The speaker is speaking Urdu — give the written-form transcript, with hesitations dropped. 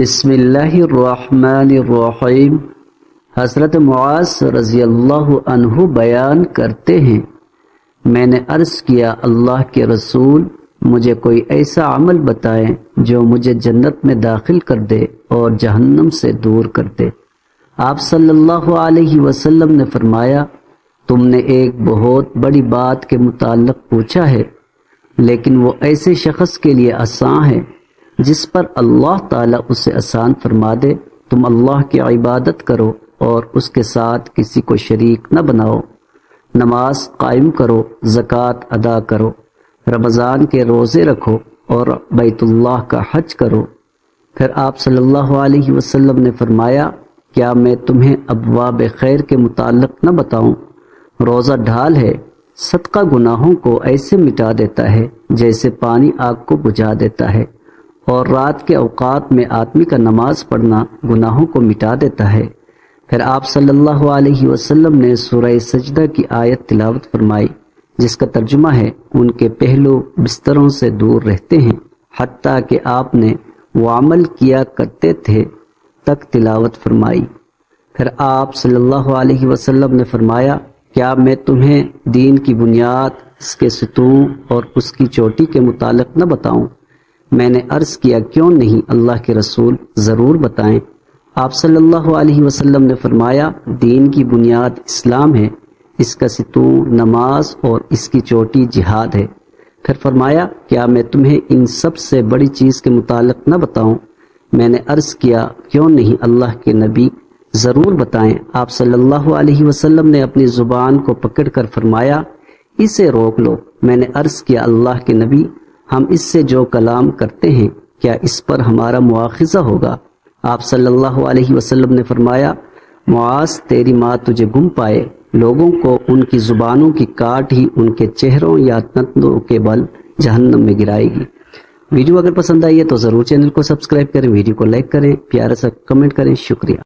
بسم اللہ الرحمن الرحیم۔ حضرت معاذ رضی اللہ عنہ بیان کرتے ہیں، میں نے عرض کیا اللہ کے رسول، مجھے کوئی ایسا عمل بتائیں جو مجھے جنت میں داخل کر دے اور جہنم سے دور کر دے۔ آپ صلی اللہ علیہ وسلم نے فرمایا، تم نے ایک بہت بڑی بات کے متعلق پوچھا ہے، لیکن وہ ایسے شخص کے لیے آسان ہے جس پر اللہ تعالیٰ اسے آسان فرما دے۔ تم اللہ کی عبادت کرو اور اس کے ساتھ کسی کو شریک نہ بناؤ، نماز قائم کرو، زکوٰۃ ادا کرو، رمضان کے روزے رکھو اور بیت اللہ کا حج کرو۔ پھر آپ صلی اللہ علیہ وسلم نے فرمایا، کیا میں تمہیں ابواب خیر کے متعلق نہ بتاؤں؟ روزہ ڈھال ہے، صدقہ گناہوں کو ایسے مٹا دیتا ہے جیسے پانی آگ کو بجھا دیتا ہے، اور رات کے اوقات میں آدمی کا نماز پڑھنا گناہوں کو مٹا دیتا ہے۔ پھر آپ صلی اللہ علیہ وسلم نے سورہ سجدہ کی آیت تلاوت فرمائی، جس کا ترجمہ ہے، ان کے پہلو بستروں سے دور رہتے ہیں حتیٰ کہ آپ نے وہ عمل کیا کرتے تھے تک تلاوت فرمائی۔ پھر آپ صلی اللہ علیہ وسلم نے فرمایا، کیا میں تمہیں دین کی بنیاد، اس کے ستون اور اس کی چوٹی کے متعلق نہ بتاؤں؟ میں نے عرض کیا، کیوں نہیں اللہ کے رسول، ضرور بتائیں۔ آپ صلی اللہ علیہ وسلم نے فرمایا، دین کی بنیاد اسلام ہے، اس کا ستون نماز اور اس کی چوٹی جہاد ہے۔ پھر فرمایا، کیا میں تمہیں ان سب سے بڑی چیز کے متعلق نہ بتاؤں؟ میں نے عرض کیا، کیوں نہیں اللہ کے نبی، ضرور بتائیں۔ آپ صلی اللہ علیہ وسلم نے اپنی زبان کو پکڑ کر فرمایا، اسے روک لو۔ میں نے عرض کیا، اللہ کے نبی، ہم اس سے جو کلام کرتے ہیں کیا اس پر ہمارا مواخذہ ہوگا؟ آپ صلی اللہ علیہ وسلم نے فرمایا، معاذ، تیری ماں تجھے گم پائے، لوگوں کو ان کی زبانوں کی کاٹ ہی ان کے چہروں یا تندوں کے بل جہنم میں گرائے گی۔ ویڈیو اگر پسند آئی ہے تو ضرور چینل کو سبسکرائب کریں، ویڈیو کو لائک کریں، پیارا سا کمنٹ کریں۔ شکریہ۔